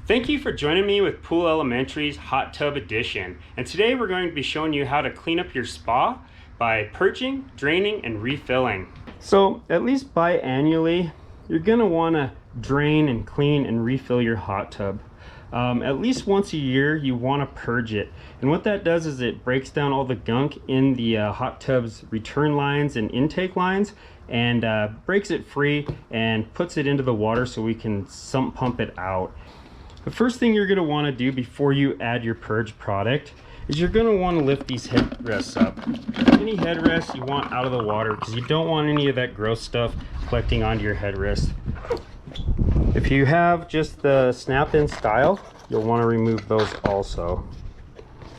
Thank you for joining me with Pool Elementary's Hot Tub Edition. And today we're going to be showing you how to clean up your spa by purging, draining, and refilling. So at least biannually, you're gonna wanna drain and clean and refill your hot tub. At least once a year, you wanna purge it. And what that does is it breaks down all the gunk in the hot tub's return lines and intake lines, and breaks it free and puts it into the water so we can sump pump it out. The first thing you're going to want to do before you add your purge product is you're going to want to lift these headrests up. Any headrests you want out of the water because you don't want any of that gross stuff collecting onto your headrest. If you have just the snap-in style, you'll want to remove those also.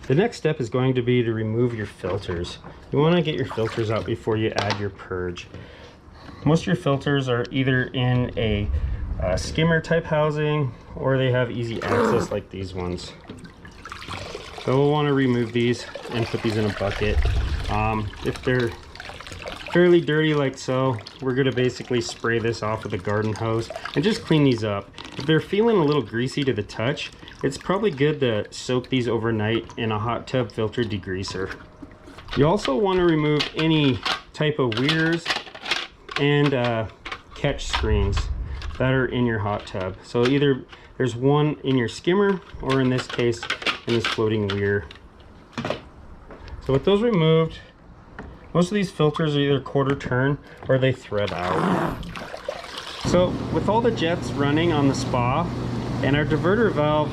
The next step is going to be to remove your filters. You want to get your filters out before you add your purge. Most of your filters are either in a skimmer type housing or they have easy access like these ones. So we'll want to remove these and put these in a bucket. If they're fairly dirty like so, we're going to basically spray this off with a garden hose and just clean these up. If they're feeling a little greasy to the touch, it's probably good to soak these overnight in a hot tub filter degreaser. You also want to remove any type of weirs and catch screens that are in your hot tub. So either there's one in your skimmer or in this case in this floating weir. So with those removed, most of these filters are either quarter turn or they thread out. So with all the jets running on the spa and our diverter valve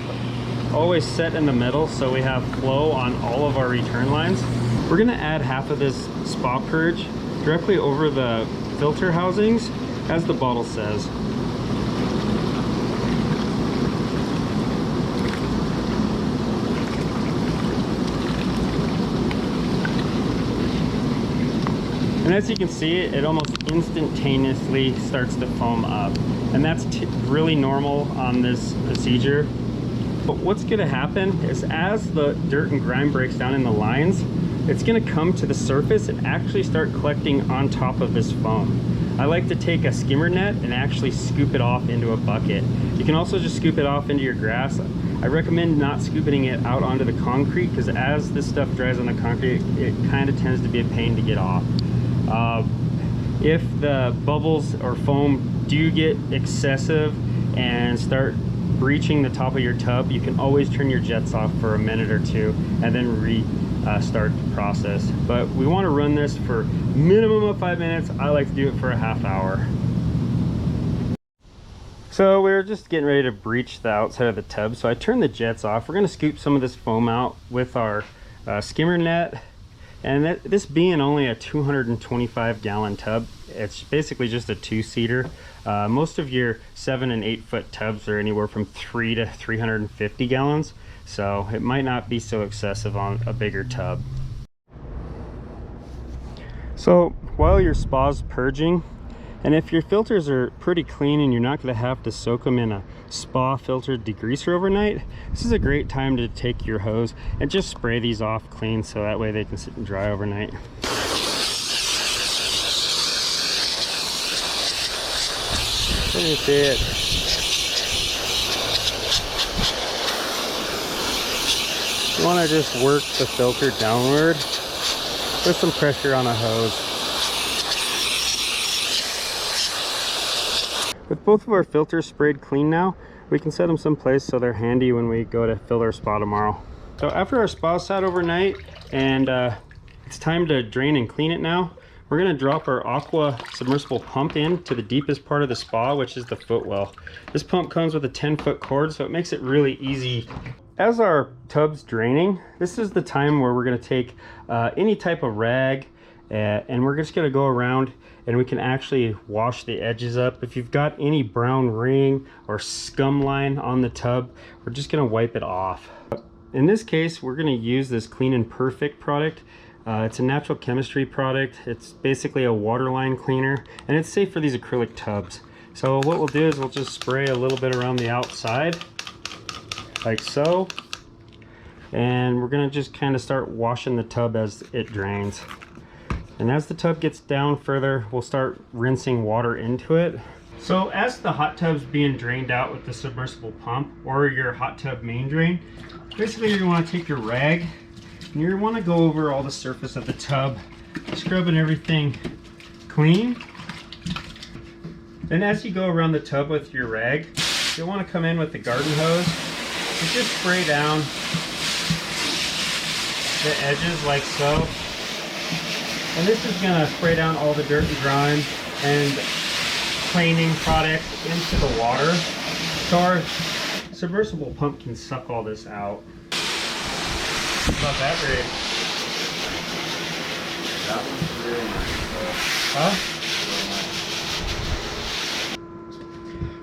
always set in the middle so we have flow on all of our return lines, we're going to add half of this spa purge directly over the filter housings as the bottle says. And as you can see, it almost instantaneously starts to foam up. And that's really normal on this procedure. But what's gonna happen is as the dirt and grime breaks down in the lines, it's gonna come to the surface and actually start collecting on top of this foam. I like to take a skimmer net and actually scoop it off into a bucket. You can also just scoop it off into your grass. I recommend not scooping it out onto the concrete because as this stuff dries on the concrete, it kind of tends to be a pain to get off. If the bubbles or foam do get excessive and start breaching the top of your tub, you can always turn your jets off for a minute or two and then restart the process. But we want to run this for minimum of 5 minutes. I like to do it for a half hour. So we're just getting ready to breach the outside of the tub. So I turned the jets off. We're going to scoop some of this foam out with our skimmer net. And this being only a 225 gallon tub, it's basically just a two-seater. Most of your 7 and 8 foot tubs are anywhere from 3 to 350 gallons. So it might not be so excessive on a bigger tub. So while your spa's purging, and if your filters are pretty clean and you're not going to have to soak them in a spa filter degreaser overnight, this is a great time to take your hose and just spray these off clean so that way they can sit and dry overnight. Let me see it. You want to just work the filter downward with some pressure on a hose. With both of our filters sprayed clean now, we can set them someplace so they're handy when we go to fill our spa tomorrow. So after our spa sat overnight and it's time to drain and clean it now, we're going to drop our aqua submersible pump in to the deepest part of the spa, which is the footwell. This pump comes with a 10-foot cord, so it makes it really easy. As our tub's draining, this is the time where we're going to take any type of rag and we're just going to go around and we can actually wash the edges up. If you've got any brown ring or scum line on the tub, we're just going to wipe it off. In this case, we're going to use this Clean and Perfect product. It's a natural chemistry product. It's basically a waterline cleaner and it's safe for these acrylic tubs. So what we'll do is we'll just spray a little bit around the outside like so, and we're going to just kind of start washing the tub as it drains. And as the tub gets down further, we'll start rinsing water into it. So as the hot tub's being drained out with the submersible pump or your hot tub main drain, basically you're going to want to take your rag and you want to go over all the surface of the tub, scrubbing everything clean. Then as you go around the tub with your rag, you'll want to come in with the garden hose and just spray down the edges like so. And this is going to spray down all the dirt and grime and cleaning product into the water. So our submersible pump can suck all this out. Not that great. That one's really nice. Huh?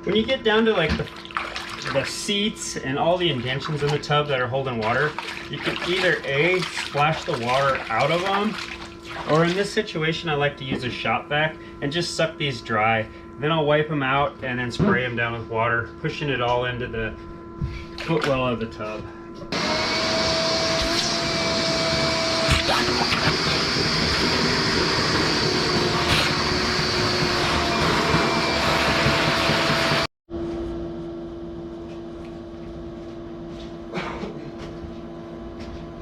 When you get down to like the seats and all the indentions in the tub that are holding water, you can either A, splash the water out of them, or in this situation I like to use a shop vac and just suck these dry. Then I'll wipe them out and then spray them down with water, pushing it all into the footwell of the tub.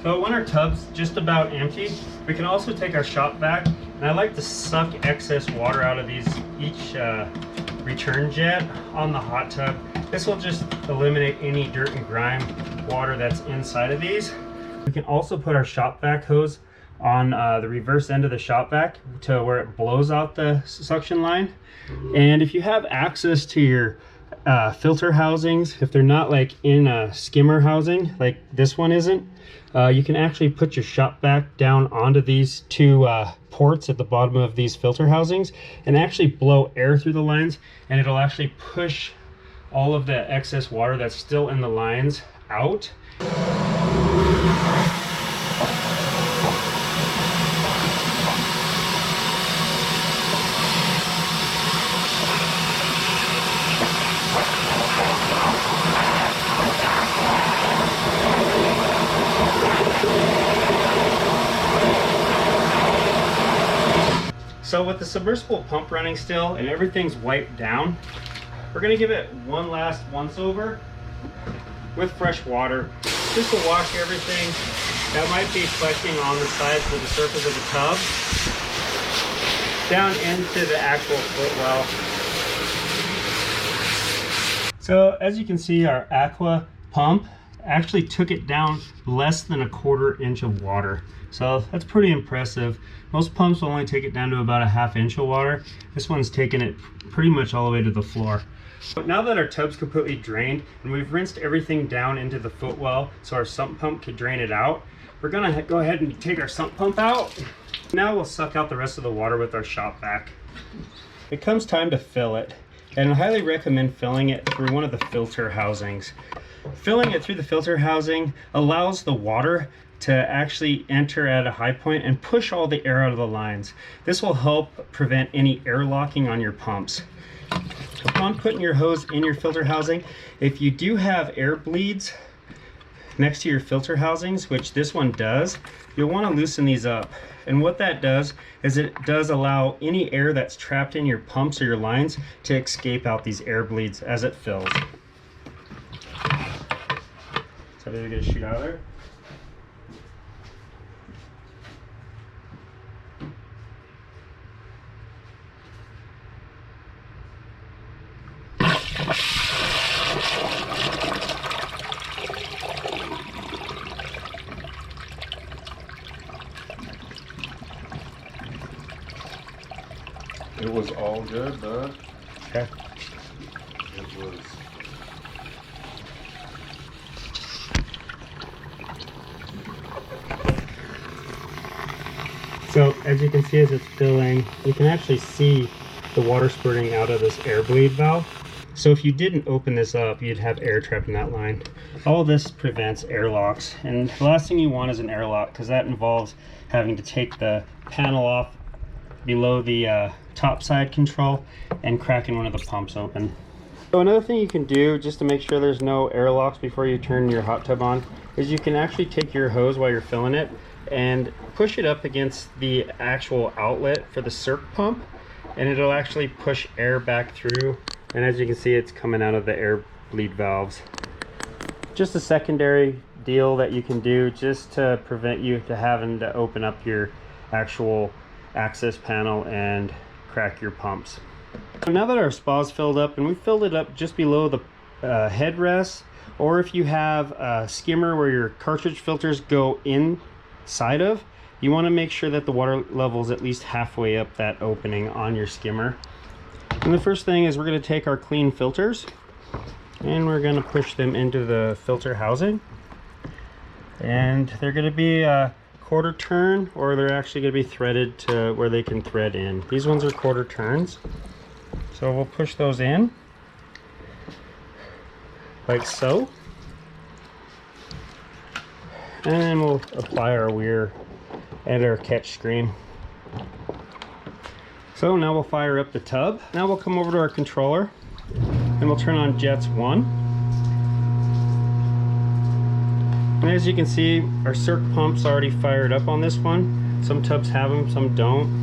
So when our tub's just about empty, we can also take our shop vac, and I like to suck excess water out of each return jet on the hot tub. This will just eliminate any dirt and grime water that's inside of these. We can also put our shop vac hose on the reverse end of the shop vac to where it blows out the suction line. And if you have access to your filter housings, if they're not like in a skimmer housing like this one isn't, you can actually put your shop vac down onto these two ports at the bottom of these filter housings and actually blow air through the lines, and it'll actually push all of the excess water that's still in the lines out. So with the submersible pump running still and everything's wiped down, we're going to give it one last once over with fresh water just to wash everything that might be collecting on the sides of the surface of the tub down into the actual footwell. So as you can see, our aqua pump actually took it down less than a 1/4 inch of water. So that's pretty impressive. Most pumps will only take it down to about a 1/2 inch of water. This one's taking it pretty much all the way to the floor. But now that our tub's completely drained and we've rinsed everything down into the footwell so our sump pump could drain it out, we're gonna go ahead and take our sump pump out. Now we'll suck out the rest of the water with our shop vac. It comes time to fill it, and I highly recommend filling it through one of the filter housings. Filling it through the filter housing allows the water to actually enter at a high point and push all the air out of the lines. This will help prevent any air locking on your pumps. Upon putting your hose in your filter housing, if you do have air bleeds next to your filter housings, which this one does, you'll want to loosen these up. And what that does is it does allow any air that's trapped in your pumps or your lines to escape out these air bleeds as it fills. So they're gonna shoot out of there. It was all good, bud. Okay. It was. So as you can see, as it's filling, you can actually see the water spurting out of this air bleed valve. So if you didn't open this up, you'd have air trapped in that line. All of this prevents airlocks, and the last thing you want is an airlock, because that involves having to take the panel off below the top side control and cracking one of the pumps open. So another thing you can do just to make sure there's no airlocks before you turn your hot tub on is you can actually take your hose while you're filling it and push it up against the actual outlet for the circ pump, and it'll actually push air back through. And as you can see, it's coming out of the air bleed valves. Just a secondary deal that you can do just to prevent you to having to open up your actual access panel and crack your pumps. Now that our spa's filled up, and we filled it up just below the headrest, or if you have a skimmer where your cartridge filters go inside of, you want to make sure that the water level is at least halfway up that opening on your skimmer. And the first thing is we're going to take our clean filters and we're going to push them into the filter housing, and they're going to be a quarter turn, or they're actually going to be threaded to where they can thread in. These ones are quarter turns, so we'll push those in like so, and then we'll apply our weir and our catch screen. So now we'll fire up the tub. Now we'll come over to our controller and we'll turn on jets 1. And as you can see, our circ pump's already fired up on this one. Some tubs have them, some don't.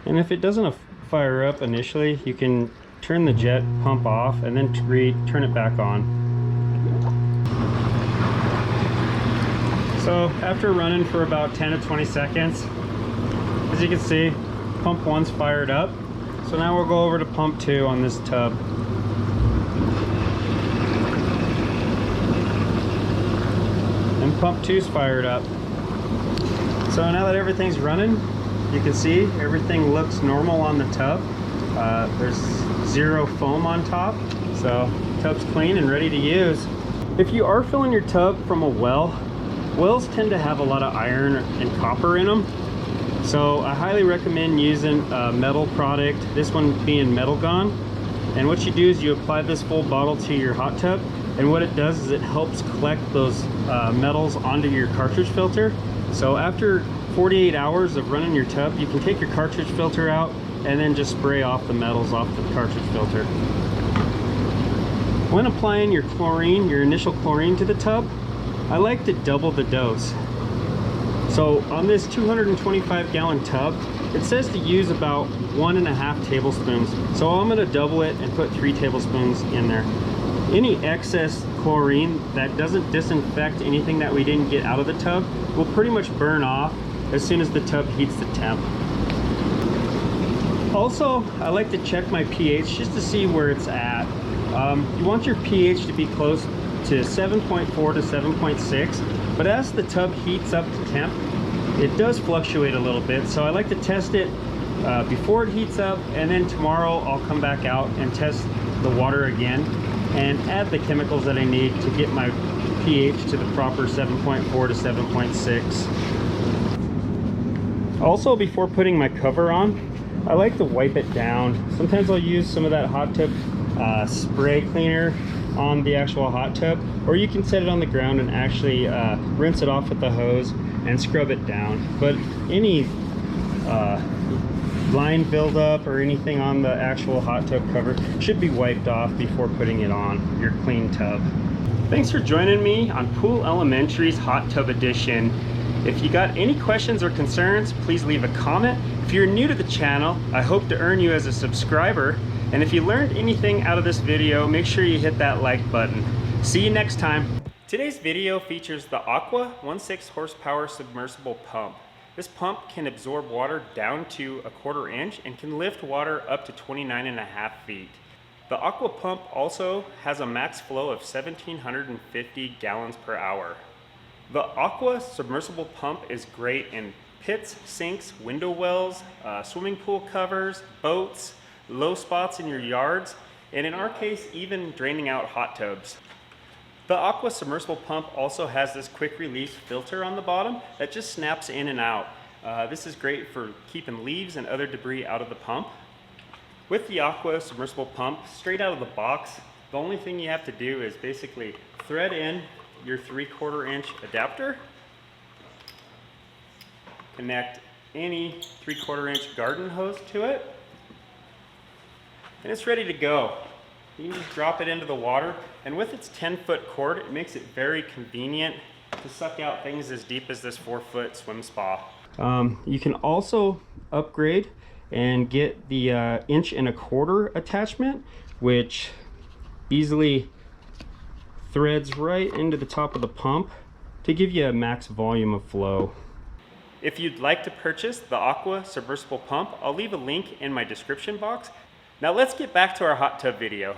And if it doesn't fire up initially, you can turn the jet pump off and then turn it back on. So after running for about 10 to 20 seconds, as you can see, pump 1's fired up. So now we'll go over to pump 2 on this tub. And pump 2's fired up. So now that everything's running, you can see everything looks normal on the tub. There's zero foam on top, so tub's clean and ready to use. If you are filling your tub from a well, wells tend to have a lot of iron and copper in them. So I highly recommend using a metal product, this one being Metal Gone. And what you do is you apply this full bottle to your hot tub, and what it does is it helps collect those metals onto your cartridge filter. So after 48 hours of running your tub, you can take your cartridge filter out and then just spray off the metals off the cartridge filter. When applying your chlorine, your initial chlorine to the tub, I like to double the dose. So on this 225 gallon tub, it says to use about 1.5 tablespoons. So I'm going to double it and put 3 tablespoons in there. Any excess chlorine that doesn't disinfect anything that we didn't get out of the tub will pretty much burn off as soon as the tub heats the temp. Also, I like to check my pH just to see where it's at. You want your pH to be close to 7.4 to 7.6, but as the tub heats up to temp, it does fluctuate a little bit. So I like to test it before it heats up, and then tomorrow I'll come back out and test the water again and add the chemicals that I need to get my pH to the proper 7.4 to 7.6. Also, before putting my cover on, I like to wipe it down. Sometimes I'll use some of that hot tub spray cleaner on the actual hot tub, or you can set it on the ground and actually rinse it off with the hose and scrub it down. But any line buildup or anything on the actual hot tub cover should be wiped off before putting it on your clean tub. Thanks for joining me on Pool Elementary's Hot Tub Edition. If you got any questions or concerns, please leave a comment. If you're new to the channel, I hope to earn you as a subscriber. And if you learned anything out of this video, make sure you hit that like button. See you next time. Today's video features the Aqua 1/6 horsepower submersible pump. This pump can absorb water down to 1/4 inch and can lift water up to 29.5 feet. The Aqua pump also has a max flow of 1,750 gallons per hour. The Aqua submersible pump is great in pits, sinks, window wells, swimming pool covers, boats, low spots in your yards, and in our case, even draining out hot tubs. The Aqua submersible pump also has this quick release filter on the bottom that just snaps in and out. This is great for keeping leaves and other debris out of the pump. With the Aqua submersible pump, straight out of the box, the only thing you have to do is basically thread in your 3/4 inch adapter, connect any 3/4 inch garden hose to it, and it's ready to go. You can just drop it into the water, and with its 10-foot cord, it makes it very convenient to suck out things as deep as this 4-foot swim spa. You can also upgrade and get the 1.25" attachment, which easily threads right into the top of the pump to give you a max volume of flow. If you'd like to purchase the Aqua submersible pump, I'll leave a link in my description box. Now let's get back to our hot tub video.